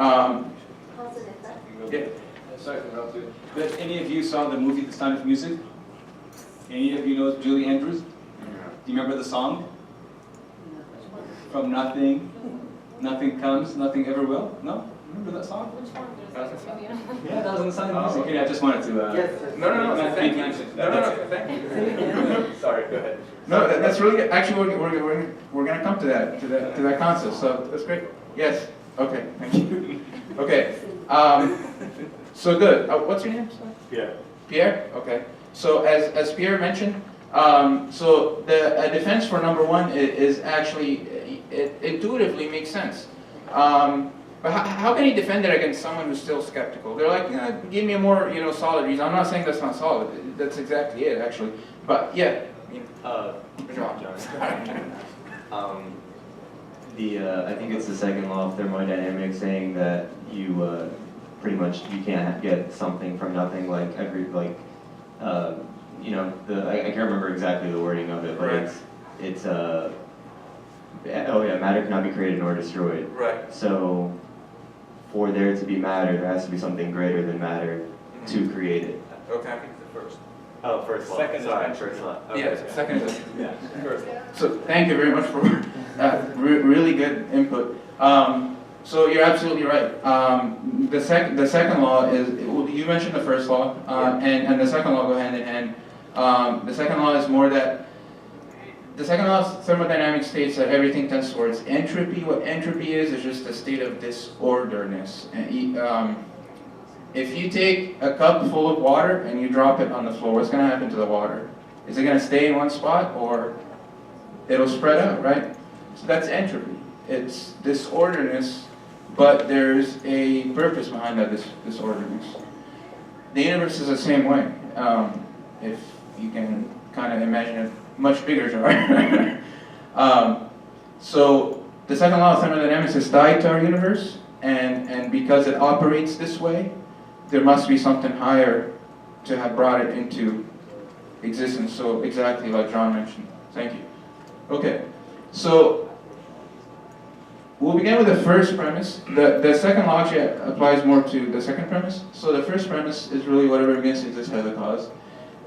Yeah. Sorry to interrupt you. But any of you saw the movie The Sound of Music? Any of you know Julie Andrews? Do you remember the song? From nothing, nothing comes, nothing ever will? No? Remember that song? Which one? Yeah, that was in The Sound of Music. Okay, I just wanted to... Yes. No, thank you. No, thank you. Sorry, go ahead. No, that's really good. Actually, we're going to come to that concept, so that's great. Yes. Okay, thank you. Okay. So good. What's your name? Sorry? Pierre. Pierre? Okay. So as Pierre mentioned, so the defense for number one is actually, it intuitively makes sense. But how can he defend it against someone who's still skeptical? They're like, give me a more solid reason. I'm not saying that's not solid. That's exactly it, actually. But yeah. John. I think it's the second law of thermodynamics saying that you you can't get something from nothing. Like I can't remember exactly the wording of it, but Right. it's matter cannot be created nor destroyed. Right. So for there to be matter, there has to be something greater than matter to create it. Okay. Oh, first law. Second Sorry, law. first law. Okay. Yeah, second is Yeah, first law. So thank you very much for really good input. So you're absolutely right. The second law is, you mentioned the first law, and the second law go hand in hand. The second law is more that, the second law of thermodynamics states that everything tends towards entropy. What entropy is just a state of disorderness. And if you take a cup full of water and you drop it on the floor, what's going to happen to the water? Is it going to stay in one spot, or it'll spread out, right? So that's entropy. It's disorderness, but there's a purpose behind that disorderness. The universe is the same way. If you can kind of imagine a much bigger jar. So the second law of thermodynamics is tied to our universe, and because it operates this way, there must be something higher to have brought it into existence. So exactly like John mentioned. Thank you. Okay, so we'll begin with the first premise. The second law actually applies more to the second premise. So the first premise is really whatever begins to exist has a cause.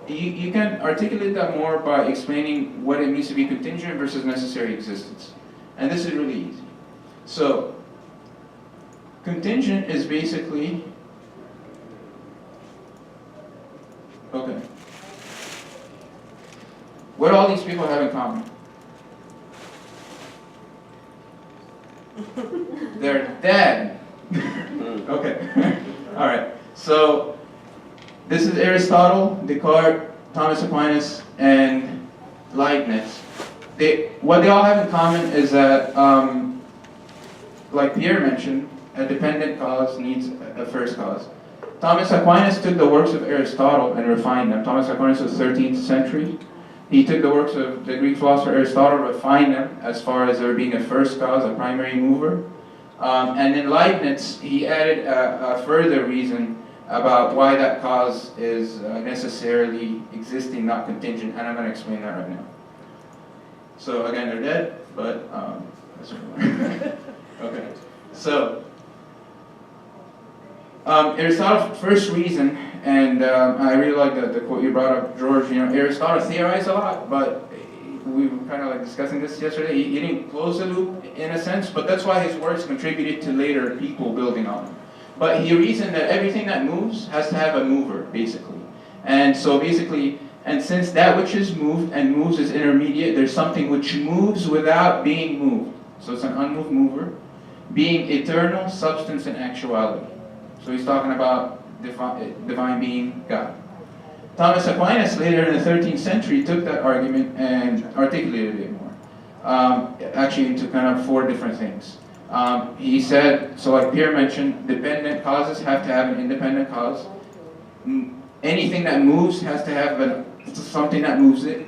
You can articulate that more by explaining what it means to be contingent versus necessary existence. And this is really easy. So, contingent is basically, okay. What do all these people have in common? They're dead. Okay. All right. So this is Aristotle, Descartes, Thomas Aquinas, and Leibniz. What they all have in common is that, like Pierre mentioned, a dependent cause needs a first cause. Thomas Aquinas took the works of Aristotle and refined them. Thomas Aquinas was 13th century. He took the works of the Greek philosopher Aristotle, refined them as far as there being a first cause, a primary mover. And in Leibniz, he added a further reason about why that cause is necessarily existing, not contingent, and I'm going to explain that right now. So again, they're dead, but okay. So Aristotle's first reason, and I really like the quote you brought up, George. Aristotle theorized a lot, but we were kind of like discussing this yesterday. He didn't close the loop in a sense, but that's why his works contributed to later people building on him. But he reasoned that everything that moves has to have a mover, basically. And so basically, and since that which is moved and moves is intermediate, there's something which moves without being moved. So it's an unmoved mover, being eternal, substance, and actuality. So he's talking about divine being, God. Thomas Aquinas, later in the 13th century, took that argument and articulated it more, actually into kind of 4 different things. He said, so like Pierre mentioned, dependent causes have to have an independent cause. Anything that moves has to have something that moves it.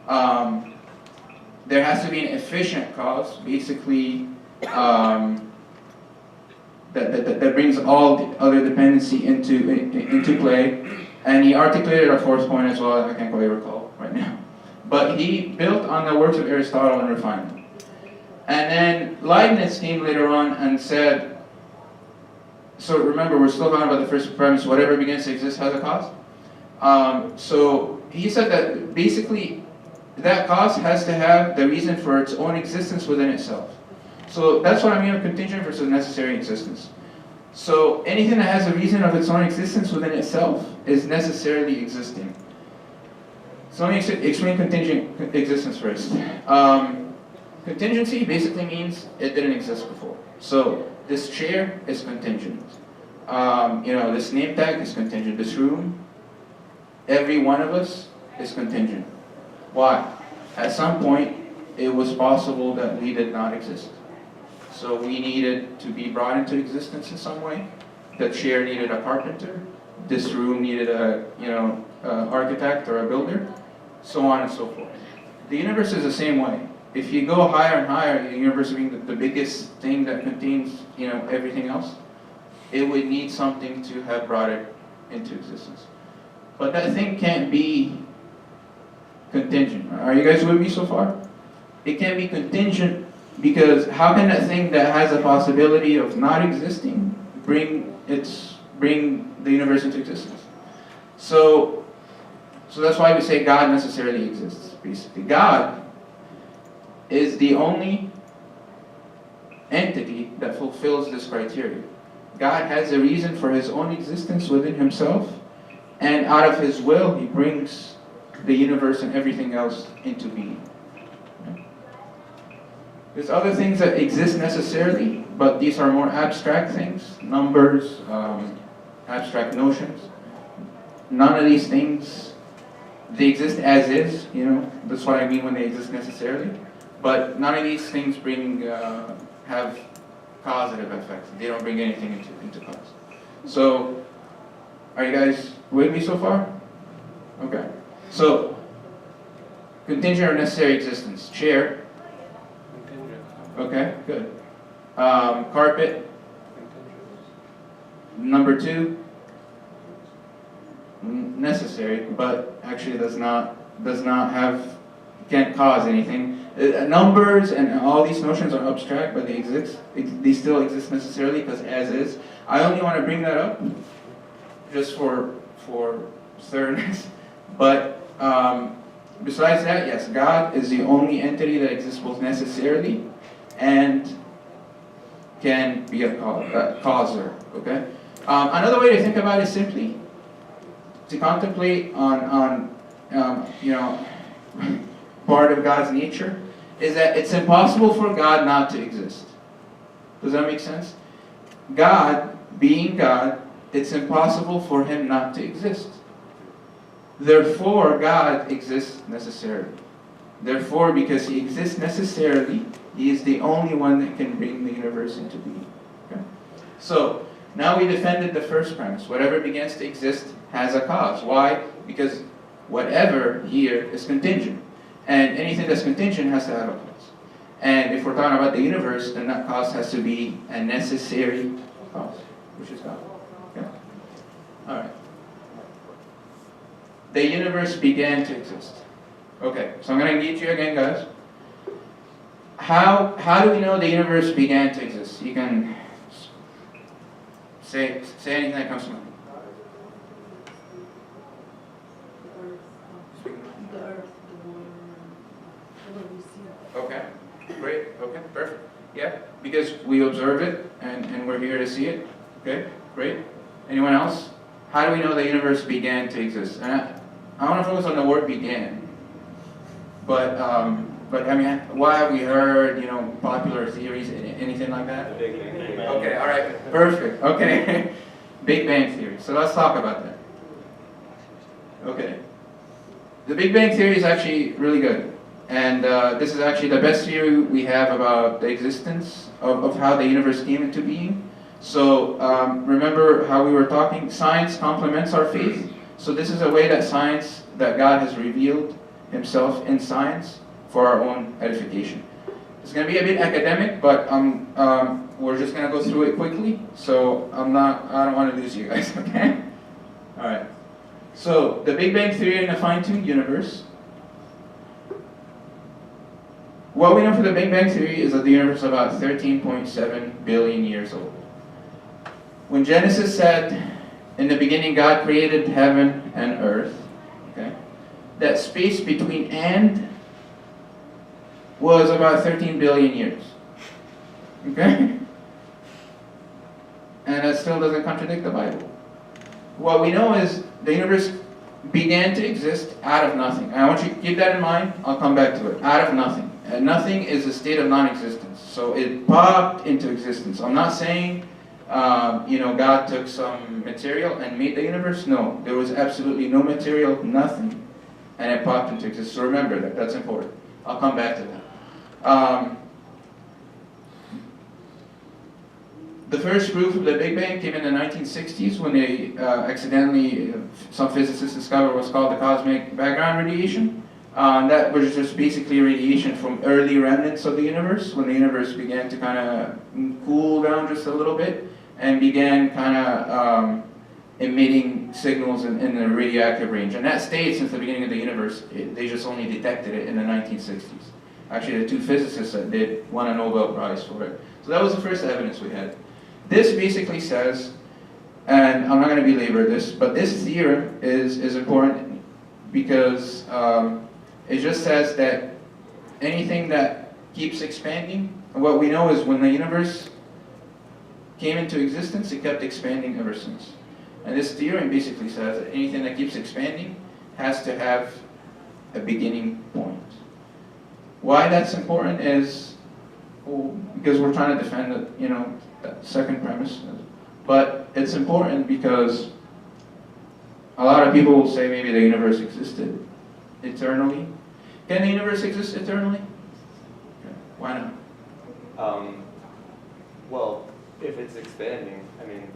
There has to be an efficient cause, basically, that brings all the other dependency into play. And he articulated a 4th point as well, I can't quite recall right now. But he built on the works of Aristotle and refined them. And then Leibniz came later on and said, so remember, we're still talking about the first premise, whatever begins to exist has a cause. So he said that basically that cause has to have the reason for its own existence within itself. So that's what I mean by contingent versus necessary existence. So anything that has a reason of its own existence within itself is necessarily existing. So let me explain contingent existence first. Contingency basically means it didn't exist before. So this chair is contingent. This name tag is contingent. This room, every one of us is contingent. Why? At some point, it was possible that we did not exist. So we needed to be brought into existence in some way. The chair needed a carpenter. This room needed a architect or a builder, so on and so forth. The universe is the same way. If you go higher and higher, the universe being the biggest thing that contains everything else, it would need something to have brought it into existence. But that thing can't be contingent. Are you guys with me so far? It can't be contingent because how can that thing that has a possibility of not existing bring the universe into existence? So that's why we say God necessarily exists. Basically, God is the only entity that fulfills this criteria. God has a reason for his own existence within himself, and out of his will, he brings the universe and everything else into being. There's other things that exist necessarily, but these are more abstract things, numbers, abstract notions. None of these things, they exist as is, that's what I mean when they exist necessarily. But none of these things have causative effects. They don't bring anything into cause. So, are you guys with me so far? Okay. So, contingent or necessary existence. Chair. Okay, good. Carpet. Number 2. Necessary, but actually does not have, can't cause anything. Numbers and all these notions are abstract, but they exist. They still exist necessarily because as is. I only want to bring that up just for thoroughness. But besides that, yes, God is the only entity that exists both necessarily and can be a causer. Okay. Another way to think about it simply to contemplate on part of God's nature is that it's impossible for God not to exist. Does that make sense? God, being God, it's impossible for him not to exist. Therefore, God exists necessarily. Therefore, because he exists necessarily, he is the only one that can bring the universe into being. Okay? So, now we defended the first premise. Whatever begins to exist has a cause. Why? Because whatever here is contingent. And anything that's contingent has to have a cause. And if we're talking about the universe, then that cause has to be a necessary cause, which is God. Okay? Alright. The universe began to exist. Okay, so I'm going to engage you again, guys. How do we know the universe began to exist? You can say anything that comes to mind. The earth, the water, whatever we see. Okay, great, okay, perfect. Yeah, because we observe it and we're here to see it. Okay, great. Anyone else? How do we know the universe began to exist? And I want to focus on the word began. But I mean, what have we heard, popular theories, anything like that? Big Bang. Okay, all right, perfect, okay. Big Bang Theory, so let's talk about that. Okay. The Big Bang Theory is actually really good. And this is actually the best theory we have about the existence of how the universe came into being. So remember how we were talking, science complements our faith. So this is a way that God has revealed himself in science for our own edification. It's going to be a bit academic, but we're just going to go through it quickly. So I don't want to lose you guys, okay? All right. So the Big Bang Theory in a fine-tuned universe. What we know for the Big Bang Theory is that the universe is about 13.7 billion years old. when Genesis said, in the beginning God created heaven and earth, okay, that space between "and" was about 13 billion years. Okay? And that still doesn't contradict the Bible. What we know is the universe began to exist out of nothing. And I want you to keep that in mind. I'll come back to it. Out of nothing. And nothing is a state of non-existence. So it popped into existence. I'm not saying, God took some material and made the universe. No, there was absolutely no material, nothing, and it popped into existence. So remember that. That's important. I'll come back to that. The first proof of the Big Bang came in the 1960s when they accidentally, some physicists discovered what's called the cosmic background radiation. That was just basically radiation from early remnants of the universe, when the universe began to kind of cool down just a little bit and began kind of emitting signals in the radioactive range. And that stayed since the beginning of the universe. They just only detected it in the 1960s. Actually, the two physicists that did won a Nobel Prize for it. So that was the first evidence we had. This basically says, and I'm not going to belabor this, but this theorem is important because it just says that anything that keeps expanding, and what we know is when the universe came into existence, it kept expanding ever since. And this theorem basically says that anything that keeps expanding has to have a beginning point. Why that's important is, because we're trying to defend that second premise. But it's important because a lot of people will say maybe the universe existed eternally. Can the universe exist eternally? Okay. Why not? Well, if it's expanding, I mean,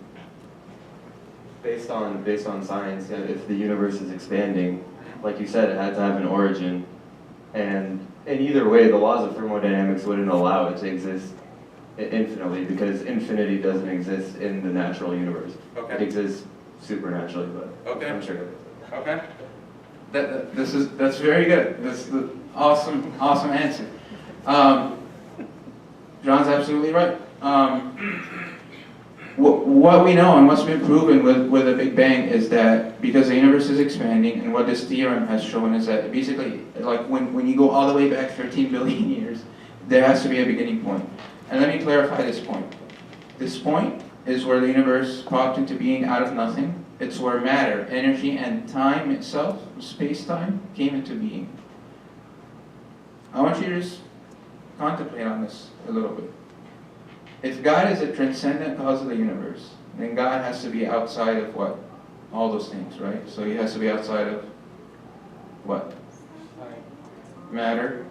based on science, if the universe is expanding, like you said, it had to have an origin, and in either way, the laws of thermodynamics wouldn't allow it to exist infinitely, because infinity doesn't exist in the natural universe. Okay. It exists supernaturally, but Okay. I'm sure. Okay. That's very good. That's the awesome answer. John's absolutely right. What we know and what's been proven with the Big Bang is that because the universe is expanding, and what this theorem has shown is that basically, like when you go all the way back 13 billion years, there has to be a beginning point. And let me clarify this point. This point is where the universe popped into being out of nothing. It's where matter, energy, and time itself, space-time, came into being. I want you to just contemplate on this a little bit. If God is a transcendent cause of the universe, then God has to be outside of what? All those things, right? So he has to be outside of what? Matter,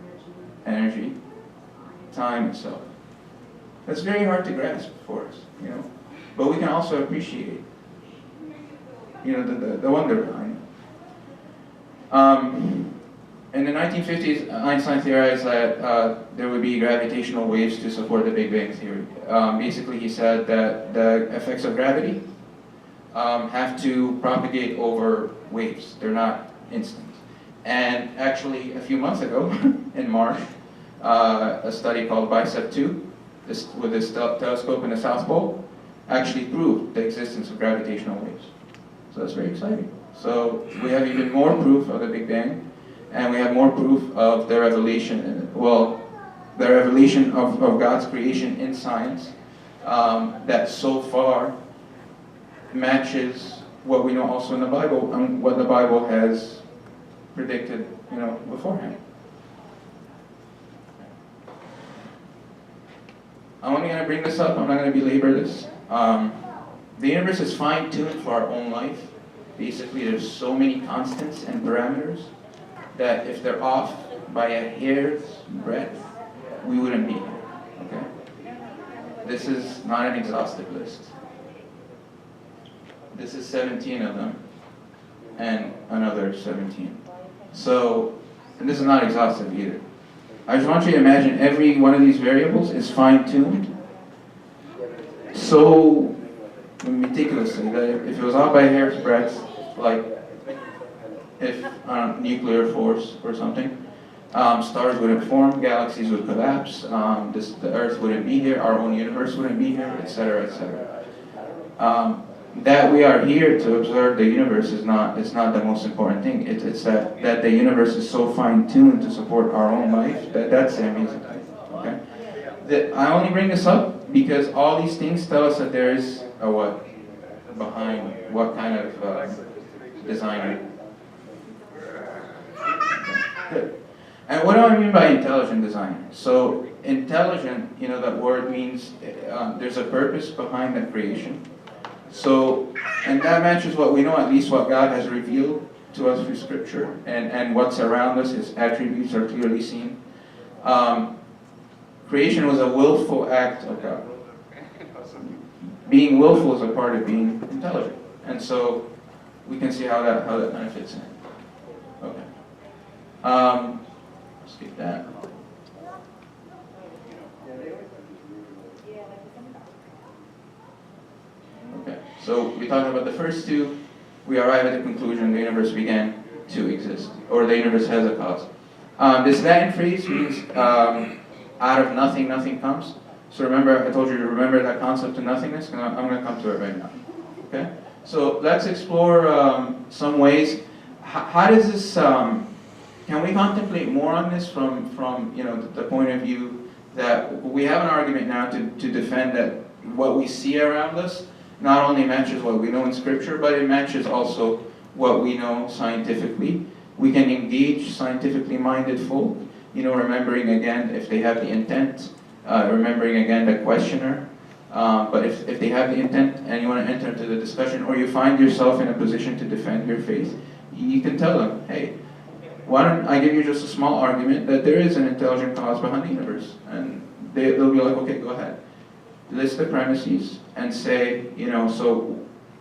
energy, time itself. That's very hard to grasp for us, But we can also appreciate, the wonder behind it. In the 1950s, Einstein theorized that there would be gravitational waves to support the Big Bang theory. Basically, he said that the effects of gravity have to propagate over waves. They're not instant. And actually, a few months ago, in March, a study called BICEP-2, with this telescope in the South Pole, actually proved the existence of gravitational waves. So that's very exciting. So we have even more proof of the Big Bang, and we have more proof of the revelation, the revelation of God's creation in science that so far matches what we know also in the Bible and what the Bible has predicted, beforehand. I'm only going to bring this up, I'm not going to belabor this. The universe is fine-tuned for our own life. Basically, there's so many constants and parameters that if they're off by a hair's breadth, we wouldn't be here, okay? This is not an exhaustive list. This is 17 of them, and another 17. So, and this is not exhaustive either. I just want you to imagine every one of these variables is fine-tuned so meticulously that if it was off by a hair's breadth, like if nuclear force or something, stars wouldn't form, galaxies would collapse, the Earth wouldn't be here, our own universe wouldn't be here, etc., etc. That we are here to observe the universe is not the most important thing. It's that the universe is so fine-tuned to support our own life that's the amazing thing. Okay? I only bring this up because all these things tell us that there is a what behind what kind of designer. Good. And what do I mean by intelligent design? So intelligent, that word means there's a purpose behind the creation. So, and that matches what we know, at least what God has revealed to us through Scripture, and what's around us, His attributes are clearly seen. Creation was a willful act of God. Being willful is a part of being intelligent, and so we can see how that kind of fits in. Okay. Skip that. Okay, so we talked about the first two. We arrive at the conclusion the universe began to exist, or the universe has a cause. This Latin phrase means out of nothing, nothing comes. So remember, I told you to remember that concept of nothingness, and I'm going to come to it right now. Okay, so let's explore some ways. How does this? Can we contemplate more on this from the point of view that we have an argument now to defend that what we see around us not only matches what we know in Scripture, but it matches also what we know scientifically. We can engage scientifically minded folk, remembering again if they have the intent, remembering again the questioner. But if they have the intent and you want to enter into the discussion, or you find yourself in a position to defend your faith, you can tell them, hey, why don't I give you just a small argument that there is an intelligent cause behind the universe? And they'll be like, okay, go ahead. List the premises and say, so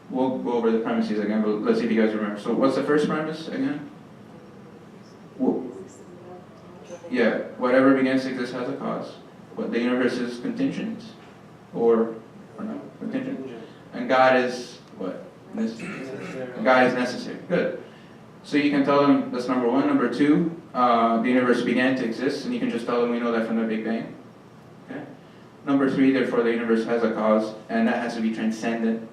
we'll go over the premises again, but let's see if you guys remember. So what's the first premise again? Yeah, whatever begins to exist has a cause. What the universe is contingent, or no, contingent. And God is what? God is necessary. Good. So you can tell them that's number one. Number two, the universe began to exist, and you can just tell them we know that from the Big Bang. Okay. Number three, therefore the universe has a cause, and that has to be transcendent.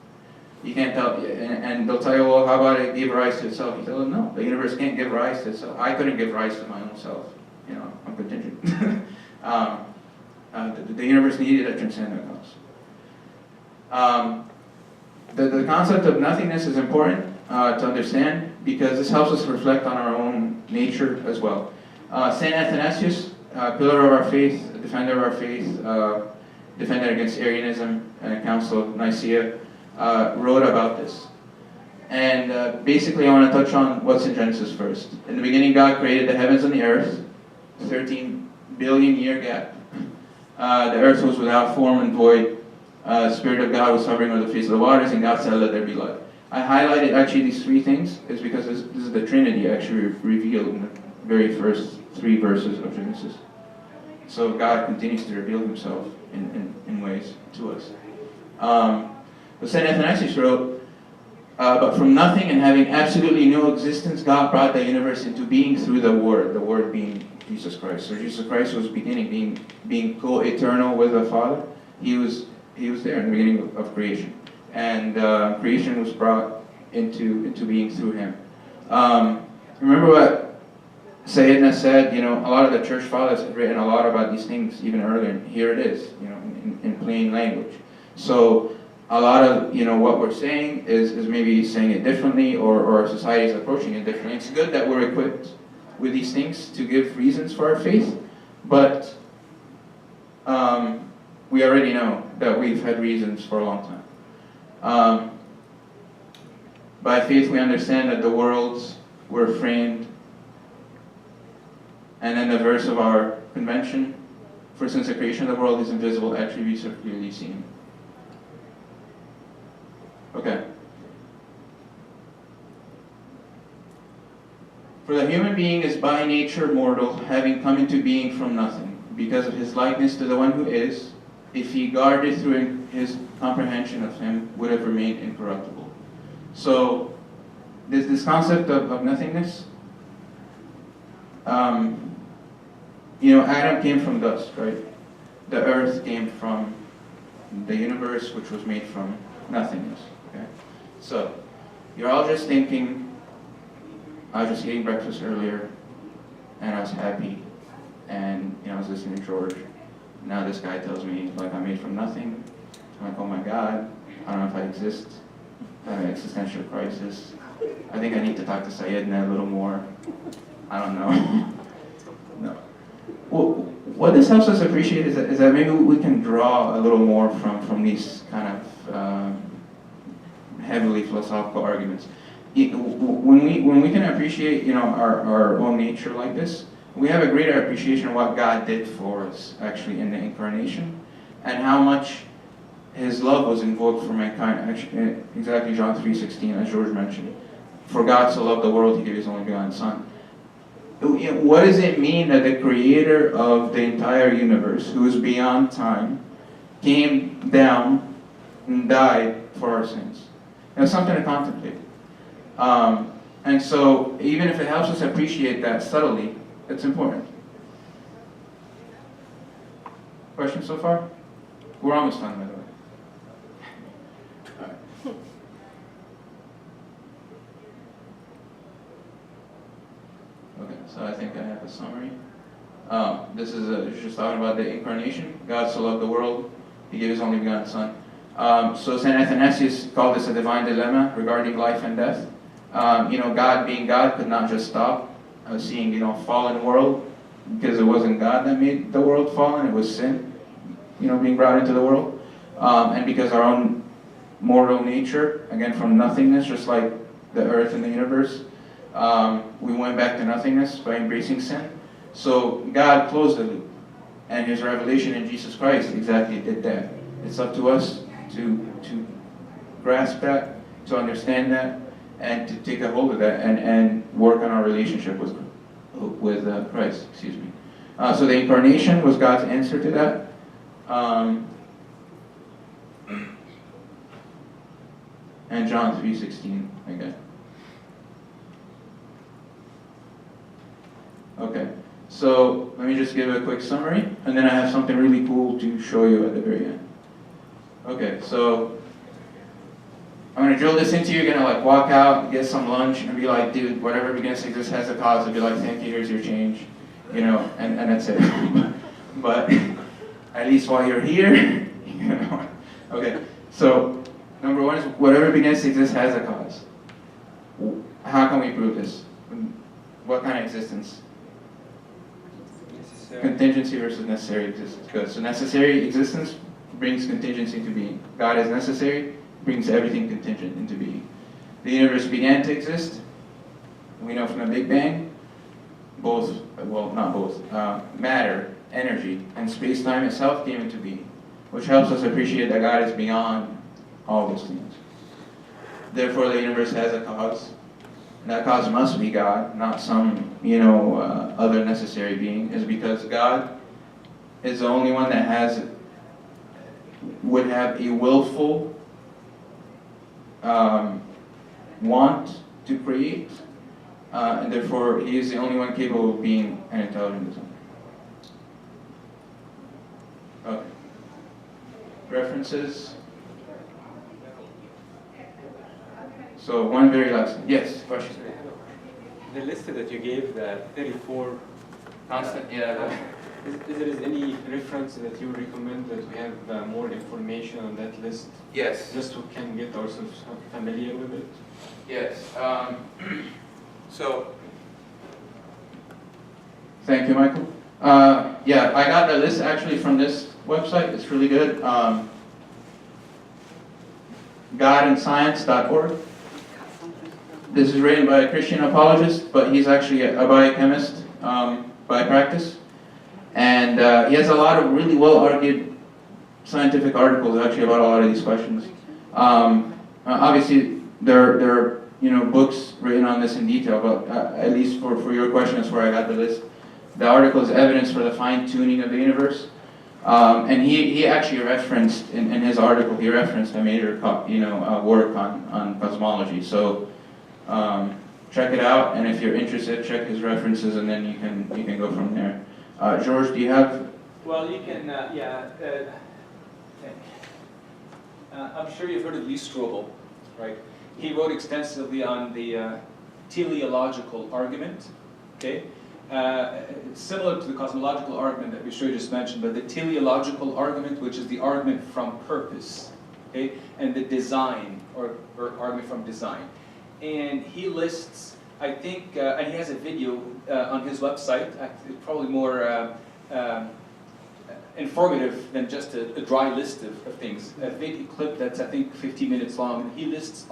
You can't tell, and they'll tell you, well, how about it give rise to itself? You tell them, no, the universe can't give rise to itself. I couldn't give rise to my own self. I'm contingent. The universe needed a transcendent cause. The concept of nothingness is important to understand because this helps us reflect on our own nature as well. Saint Athanasius, pillar of our faith, defender of our faith, defender against Arianism and Council of Nicaea, wrote about this. And basically I want to touch on what's in Genesis first. In the beginning God created the heavens and the earth, 13 billion year gap. The earth was without form and void. The Spirit of God was hovering over the face of the waters, and God said, let there be light. I highlighted actually these three things is because this is the Trinity actually revealed in the very first 3 verses of Genesis. So God continues to reveal Himself in ways to us. But St. Athanasius wrote, but from nothing and having absolutely no existence, God brought the universe into being through the Word being Jesus Christ. So Jesus Christ was beginning, being co-eternal with the Father. He was there in the beginning of creation. And creation was brought into being through Him. Remember what Sayyidina said, a lot of the church fathers have written a lot about these things even earlier, and here it is, in plain language. So a lot of, what we're saying is maybe saying it differently, or our society is approaching it differently. It's good that we're equipped with these things to give reasons for our faith, but we already know that we've had reasons for a long time. By faith we understand that the worlds were framed, and then the verse of our convention, for since the creation of the world, His invisible attributes are clearly seen. Okay. For the human being is by nature mortal, having come into being from nothing, because of his likeness to the one who is, if he guarded through his comprehension of Him, would have remained incorruptible. So, this concept of nothingness, Adam came from dust, right? The earth came from the universe, which was made from nothingness. Okay? So, you're all just thinking, I was just eating breakfast earlier, and I was happy, and I was listening to George. Now this guy tells me, like, I'm made from nothing. I'm like, oh my God, I don't know if I exist. I have an existential crisis. I think I need to talk to Sayedna a little more. I don't know. No. Well, what this helps us appreciate is that maybe we can draw a little more from these kind of heavily philosophical arguments. When we can appreciate our own nature like this, we have a greater appreciation of what God did for us actually in the incarnation, and how much His love was invoked for mankind. Actually, exactly John 3:16, as George mentioned. For God so loved the world, He gave His only begotten Son. What does it mean that the creator of the entire universe, who is beyond time, came down and died for our sins? It's something to contemplate. And so, even if it helps us appreciate that subtly, it's important. Questions so far? We're almost done, by the way. All right. Okay, so I think I have a summary. This is just talking about the incarnation. God so loved the world, He gave His only begotten Son. So St. Athanasius called this a divine dilemma regarding life and death. God being God could not just stop seeing, fallen world, because it wasn't God that made the world fallen, it was sin, being brought into the world. And because our own mortal nature, again from nothingness, just like the earth and the universe, we went back to nothingness by embracing sin. So God closed the loop, and His revelation in Jesus Christ exactly did that. It's up to us to grasp that, to understand that, and to take a hold of that and work on our relationship with Christ. Excuse me. So the incarnation was God's answer to that. And John 3:16 again. Okay, so let me just give a quick summary, and then I have something really cool to show you at the very end. Okay, so I'm gonna drill this into you. You're gonna walk out, get some lunch, and be like, dude, whatever begins to exist has a cause. And be like, thank you, here's your change, and that's it. But at least while you're here, Okay, so number one is whatever begins to exist has a cause. How can we prove this? What kind of existence? Contingency versus necessary existence. Good. So necessary existence brings contingency into being. God is necessary, brings everything contingent into being. The universe began to exist. We know from the Big Bang, matter, energy, and space-time itself came into being, which helps us appreciate that God is beyond all those things. Therefore, the universe has a cause. And that cause must be God, not some, other necessary being, is because God is the only one that would have a willful want to create, and therefore He is the only one capable of being an intelligent designer. Okay. References. So one very last one. Yes, question. The list that you gave, the 34 Constant, yeah. Is there any reference that you recommend that we have more information on that list? Yes. Just we can get ourselves familiar with it? Yes. So, thank you, Michael. Yeah, I got the list actually from this website. It's really good. GodandScience.org. This is written by a Christian apologist, but he's actually a biochemist by practice. And he has a lot of really well-argued scientific articles actually about a lot of these questions. Obviously, there are books written on this in detail, but at least for your question, that's where I got the list. The article is Evidence for the Fine-Tuning of the Universe. And he actually referenced, in his article, he referenced a major work on cosmology. So check it out, and if you're interested, check his references, and then you can go from there. George, do you have? Well, you can, I'm sure you've heard of Lee Strobel, right? He wrote extensively on the teleological argument, okay? It's similar to the cosmological argument that Bishri just mentioned, but the teleological argument, which is the argument from purpose, okay? And the design, or argument from design. And he lists, I think, and he has a video on his website, probably more informative than just a dry list of things. A video clip that's, I think, 15 minutes long, and he lists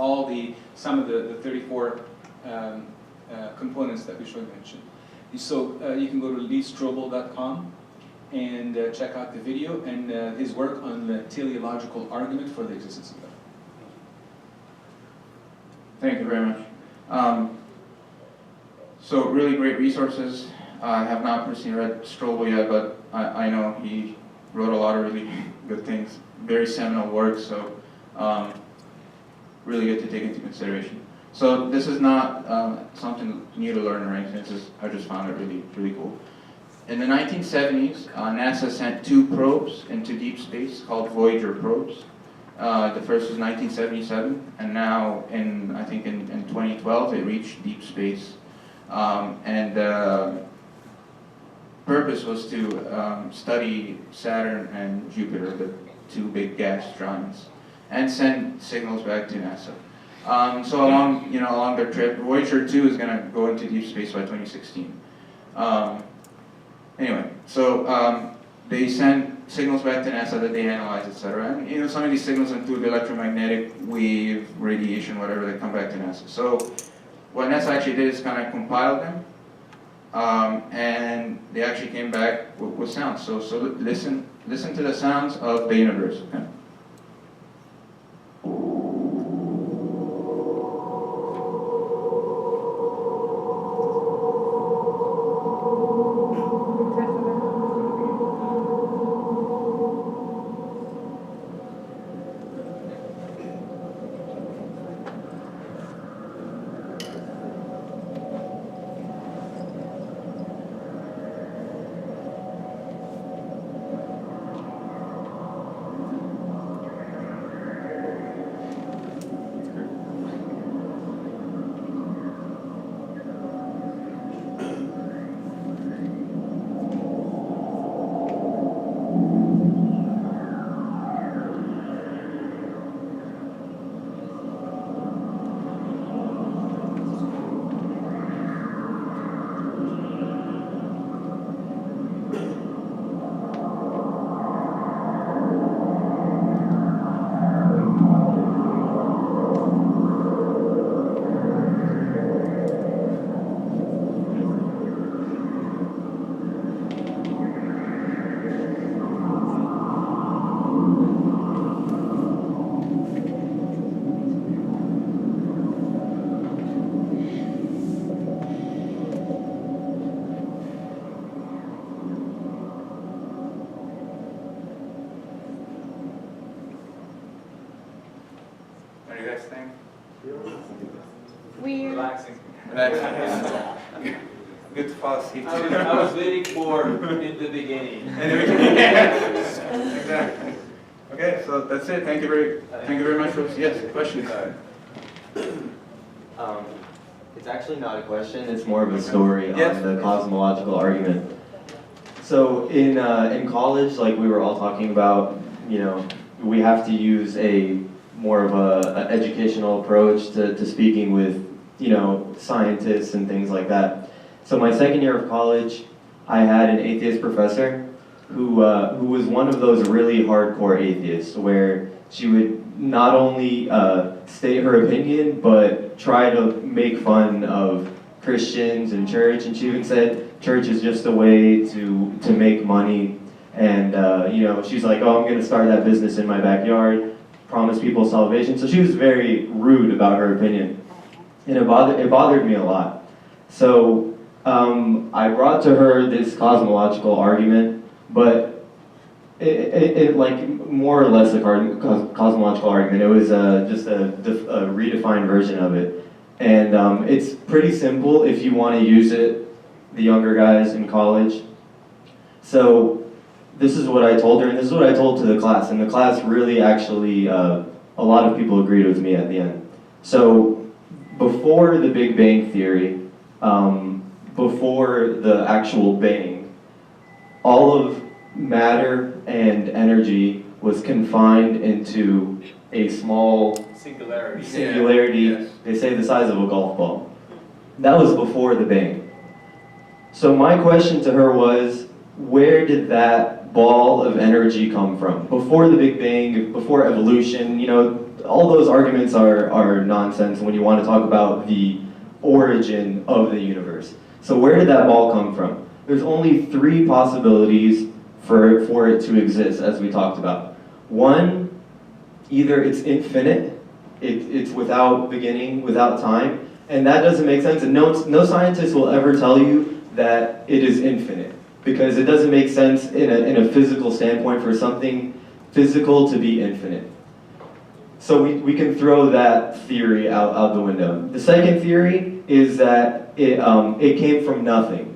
some of the 34 components that Bishri mentioned. So you can go to leestrobel.com and check out the video and his work on the teleological argument for the existence of God. Thank you very much. So really great resources. I have not personally read Strobel yet, but I know he wrote a lot of really good things, very seminal work, so really good to take into consideration. So this is not something new to learn or anything, I just found it really, really cool. In the 1970s, NASA sent 2 probes into deep space called Voyager probes. The first was 1977, and now I think in 2012 it reached deep space. And the purpose was to study Saturn and Jupiter, the 2 big gas giants, and send signals back to NASA. So along their trip, Voyager 2 is going to go into deep space by 2016. Anyway, so they send signals back to NASA that they analyze, etc. And some of these signals include electromagnetic wave, radiation, whatever, that come back to NASA. So what NASA actually did is kind of compile them, and they actually came back with sounds. So listen to the sounds of the universe. Okay? What do you guys think? Weird. Relaxing. Relaxing. Good to fall asleep. I was waiting for in the beginning. Exactly. Okay, so that's it. Thank you very much for yes, questions. It's actually not a question, it's more of a story Yes. on the cosmological argument. So in college, like we were all talking about, we have to use a more of an educational approach to speaking with, scientists and things like that. So my second year of college, I had an atheist professor who was one of those really hardcore atheists where she would not only state her opinion, but try to make fun of Christians and church, and she even said church is just a way to make money, and she's like, oh, I'm going to start that business in my backyard, promise people salvation. So she was very rude about her opinion, and it bothered me a lot. So I brought to her this cosmological argument, but it like more or less a cosmological argument. It was just a redefined version of it, and it's pretty simple if you want to use it, the younger guys in college. So this is what I told her, and this is what I told to the class, and the class really actually a lot of people agreed with me at the end. So before the Big Bang Theory, before the actual bang, all of matter and energy was confined into a small Singularity. singularity, Yes. they say the size of a golf ball. That was before the bang. So my question to her was, where did that ball of energy come from? Before the Big Bang, before evolution, you know, all those arguments are nonsense when you want to talk about the origin of the universe. So where did that ball come from? There's only three possibilities for it to exist, as we talked about. One, either it's infinite, it's without beginning, without time, and that doesn't make sense, and no scientist will ever tell you that it is infinite, because it doesn't make sense in a physical standpoint for something physical to be infinite. So we can throw that theory out the window. The second theory is that it came from nothing.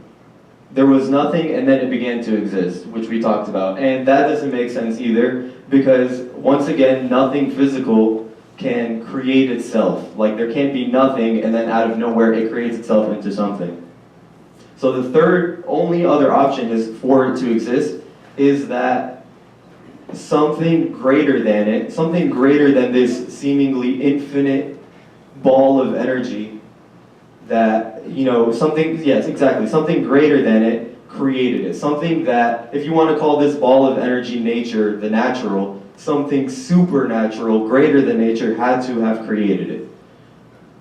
There was nothing and then it began to exist, which we talked about. And that doesn't make sense either, because once again, nothing physical can create itself. Like there can't be nothing and then out of nowhere it creates itself into something. So the third, only other option is for it to exist, is that something greater than it, something greater than this seemingly infinite ball of energy, that, you know, something, yes, exactly, something greater than it created it. Something that, if you want to call this ball of energy nature, the natural, something supernatural, greater than nature, had to have created it.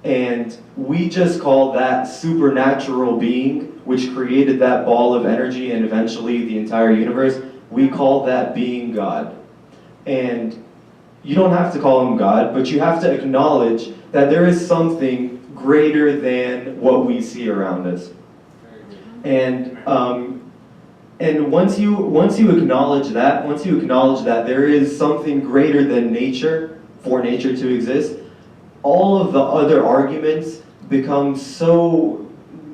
And we just call that supernatural being, which created that ball of energy and eventually the entire universe, we call that being God. And you don't have to call him God, but you have to acknowledge that there is something greater than what we see around us. And once you acknowledge that there is something greater than nature, for nature to exist, all of the other arguments become so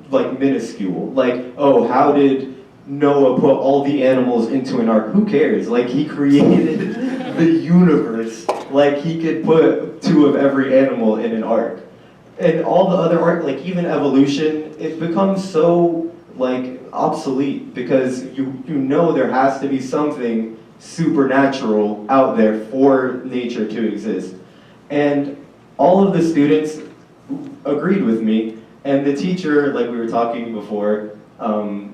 like minuscule. Like, oh, how did Noah put all the animals into an ark? Who cares? Like, he created the universe. Like, he could put 2 of every animal in an ark. And all the other art, like even evolution, it becomes so like obsolete, because you know there has to be something supernatural out there for nature to exist. And all of the students agreed with me, and the teacher, like we were talking before, I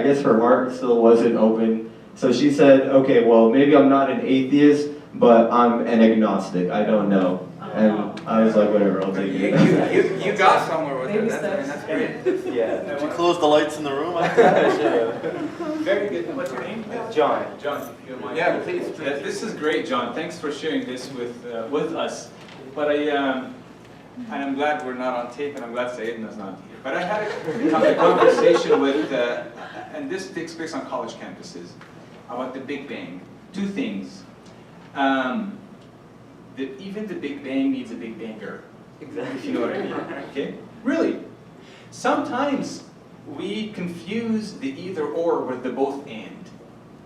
guess her heart still wasn't open, so she said, okay, well, maybe I'm not an atheist, but I'm an agnostic, I don't know. And I was like, whatever, I'll take it. You got somewhere with Baby it, that's great. Yeah. Did you close the lights in the room? I think I should. Very good. What's your name? John. John, if you don't mind. Yeah, please. Yeah, this is great, John. Thanks for sharing this with us. But and I'm glad we're not on tape, and I'm glad Sayyidina's not here. But I had a conversation with, and this takes place on college campuses, about the Big Bang. 2 things. Even the Big Bang needs a Big Banger. Exactly. If you know what I mean. Okay? Really. Sometimes we confuse the either or with the both and.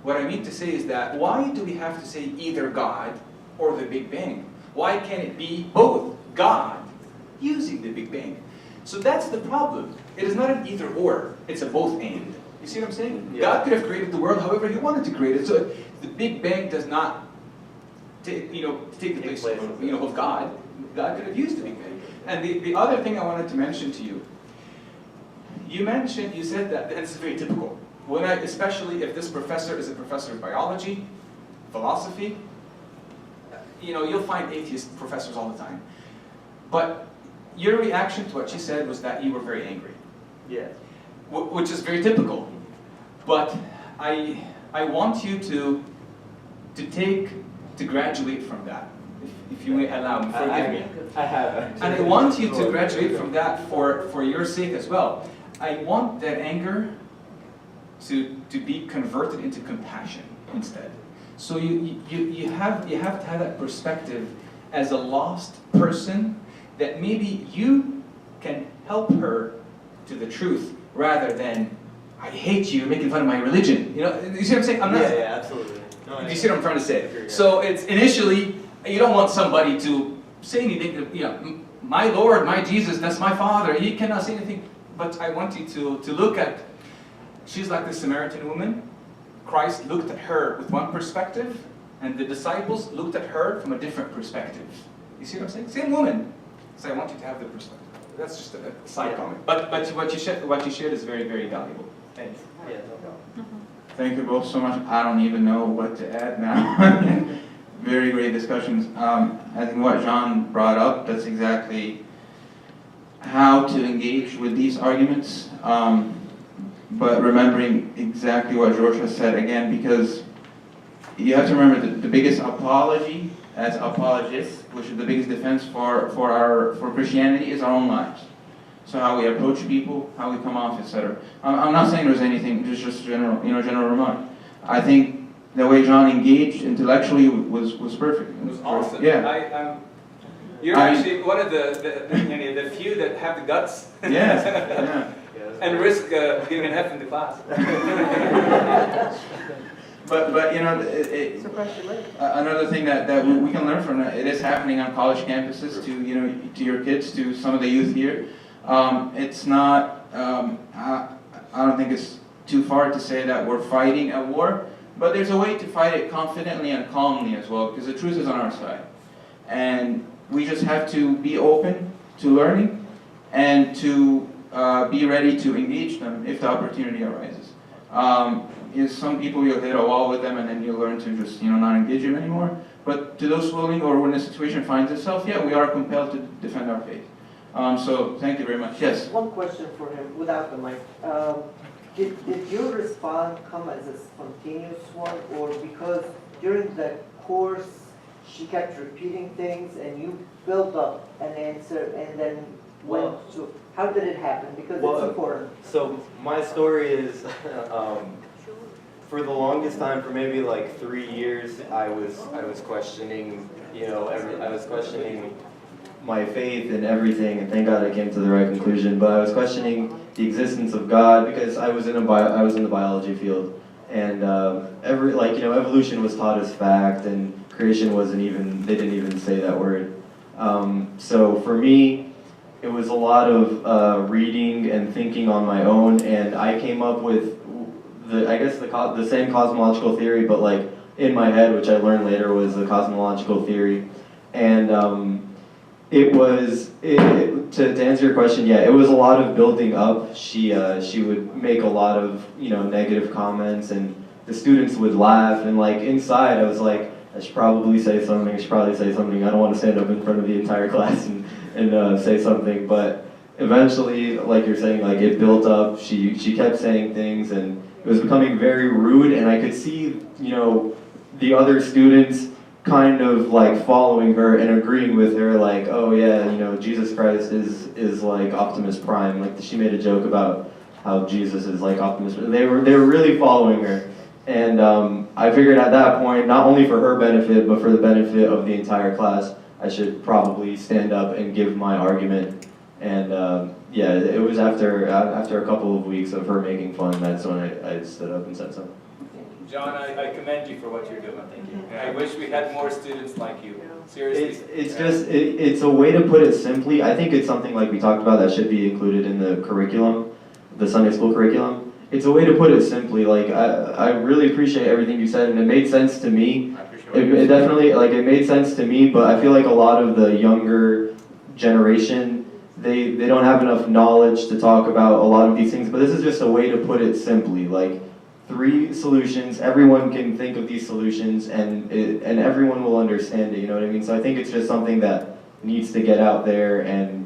What I mean to say is that, why do we have to say either God or the Big Bang? Why can't it be both God using the Big Bang? So that's the problem. It is not an either or, it's a both and. You see what I'm saying? Yeah. God could have created the world however he wanted to create it. So the Big Bang does not take the place of God. God could have used the Big Bang. And the other thing I wanted to mention to you, you said that, and this is very typical, especially if this professor is a professor of biology, philosophy, you'll find atheist professors all the time. But your reaction to what she said was that you were very angry. Yeah. Which is very typical. But I want you to graduate from that, if you may allow me, forgive me. I have. And I want you to graduate from that for your sake as well. I want that anger to be converted into compassion instead. So you have to have that perspective as a lost person, that maybe you can help her to the truth, rather than, I hate you, you're making fun of my religion. You see what I'm saying? I'm not. Yeah, absolutely. No, Do you see what I'm trying to say? agree, yeah. So it's initially, You don't want somebody to say anything, my Lord, my Jesus, that's my Father. He cannot say anything. But I want you to look at, she's like the Samaritan woman. Christ looked at her with one perspective, and the disciples looked at her from a different perspective. You see what I'm saying? Same woman. So I want you to have the perspective. That's just a side comment. But what you shared is very, very valuable. Thanks. Yeah, no problem. Thank you both so much. I don't even know what to add now. Very great discussions. I think what John brought up, that's exactly how to engage with these arguments. But remembering exactly what George has said again, because you have to remember that the biggest apology as apologists, which is the biggest defense for Christianity, is our own lives. So how we approach people, how we come off, etc. I'm not saying there's anything, just general remark. I think the way John engaged intellectually was perfect. It was awesome. Yeah. You're actually one of the few that have the guts. Yes. Yeah. And risk getting an F in the class. But another thing that we can learn from it is happening on college campuses to your kids, to some of the youth here. It's not. I don't think it's too far to say that we're fighting a war, but there's a way to fight it confidently and calmly as well, because the truth is on our side, and we just have to be open to learning and to be ready to engage them if the opportunity arises. Some people, you'll hit a wall with them and then you'll learn to just not engage them anymore. But to those willing, or when the situation finds itself, we are compelled to defend our faith. So thank you very much. Yes? One question for him without the mic. Did your response come as a spontaneous one, or because during the course she kept repeating things and you built up an answer and then went to... How did it happen? Because it's important. So my story is, for the longest time, for maybe like 3 years, I was questioning, I was questioning my faith and everything, and thank God I came to the right conclusion. But I was questioning the existence of God because I was in the biology field, and evolution was taught as fact, and creation they didn't even say that word. So for me, it was a lot of reading and thinking on my own, and I came up with the same cosmological theory, but like in my head, which I learned later was the cosmological theory. And to answer your question, it was a lot of building up. She would make a lot of negative comments, and the students would laugh, and like inside I was like, I should probably say something. I don't want to stand up in front of the entire class and say something. But eventually, like you're saying, like it built up. She kept saying things, and it was becoming very rude. And I could see the other students kind of like following her and agreeing with her, like, oh yeah, Jesus Christ is like Optimus Prime. Like she made a joke about how Jesus is like Optimus. They were really following her. And I figured at that point, not only for her benefit, but for the benefit of the entire class, I should probably stand up and give my argument. And it was after a couple of weeks of her making fun, that's when I stood up and said something. John, I commend you for what you're doing. Thank you. I wish we had more students like you. Seriously. It's a way to put it simply. I think it's something like we talked about that should be included in the curriculum, the Sunday school curriculum. It's a way to put it simply. Like I really appreciate everything you said, and it made sense to me. It definitely it made sense to me, but I feel like a lot of the younger generation, they don't have enough knowledge to talk about a lot of these things. But this is just a way to put it simply. Like 3 solutions, everyone can think of these solutions, and everyone will understand it. You know what I mean? So I think it's just something that needs to get out there, and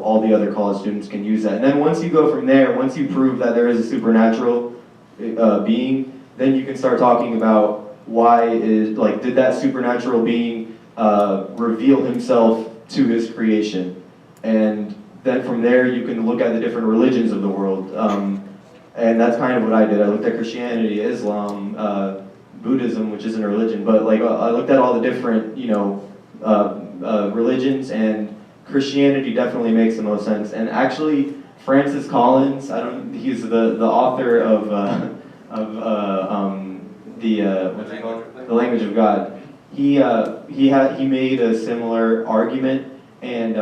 all the other college students can use that. And then once you go from there, once you prove that there is a supernatural being, then you can start talking about did that supernatural being reveal himself to his creation? And then from there you can look at the different religions of the world. And that's kind of what I did. I looked at Christianity, Islam, Buddhism, which isn't a religion, but I looked at all the different religions, and Christianity definitely makes the most sense. And actually, Francis Collins, he's the author of the what's it called? The Language of God. he made a similar argument, and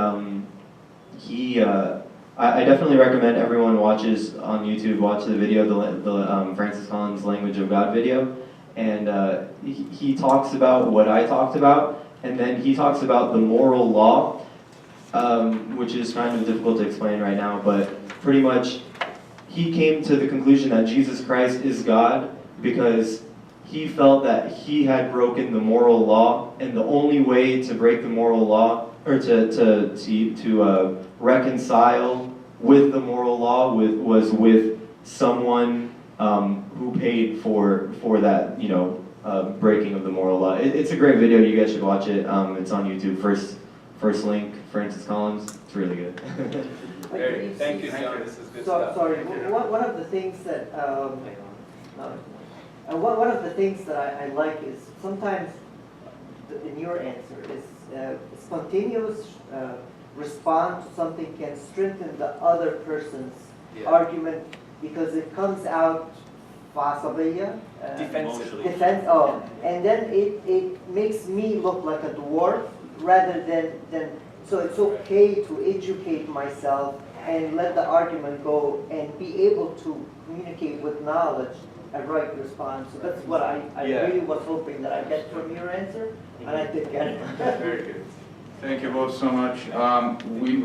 I definitely recommend everyone watches on YouTube, watch the video, the Francis Collins Language of God video, and he talks about what I talked about, and then he talks about the moral law, which is kind of difficult to explain right now, but pretty much he came to the conclusion that Jesus Christ is God because he felt that he had broken the moral law, and the only way to break the moral law, or to reconcile with the moral law was with someone who paid for that, breaking of the moral law. It's a great video. You guys should watch it. It's on YouTube. First link, Francis Collins. It's really good. Very, thank you, John. This is good So, stuff. sorry, one of the things that, one of the things that I like is sometimes in your answer is spontaneous response to something can strengthen the other person's argument because it comes out fasabiyya, Defensively. and then it makes me look like a dwarf rather than so it's okay to educate myself and let the argument go and be able to communicate with knowledge a right response. So that's what I really was hoping that I get from your answer, and I did get it. Very good. Thank you both so much. We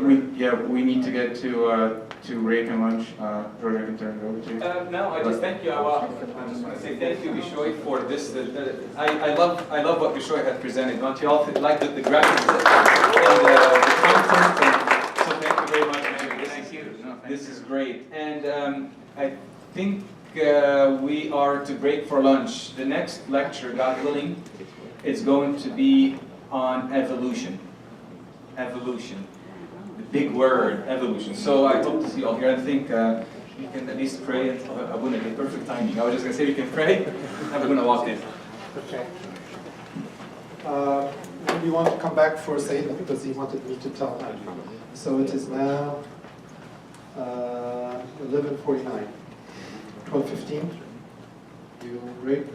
need to get to break and lunch. George, I can turn it over to you. No, I just thank you. I just want to say thank you, Bishoy, for this. I love what Bishoy had presented. Don't you all like the graphics and the content? And so thank you very much. This is great. And I think we are to break for lunch. The next lecture, God willing, is going to be on evolution. Evolution. The big word, evolution. So I hope to see you all here. I think we can at least pray. Abuna, get perfect timing. I was just going to say we can pray. Abuna walked in. Okay. Do you want to come back for Sayyidina because he wanted me to tell him. So it is now 11:49. 12:15. You break.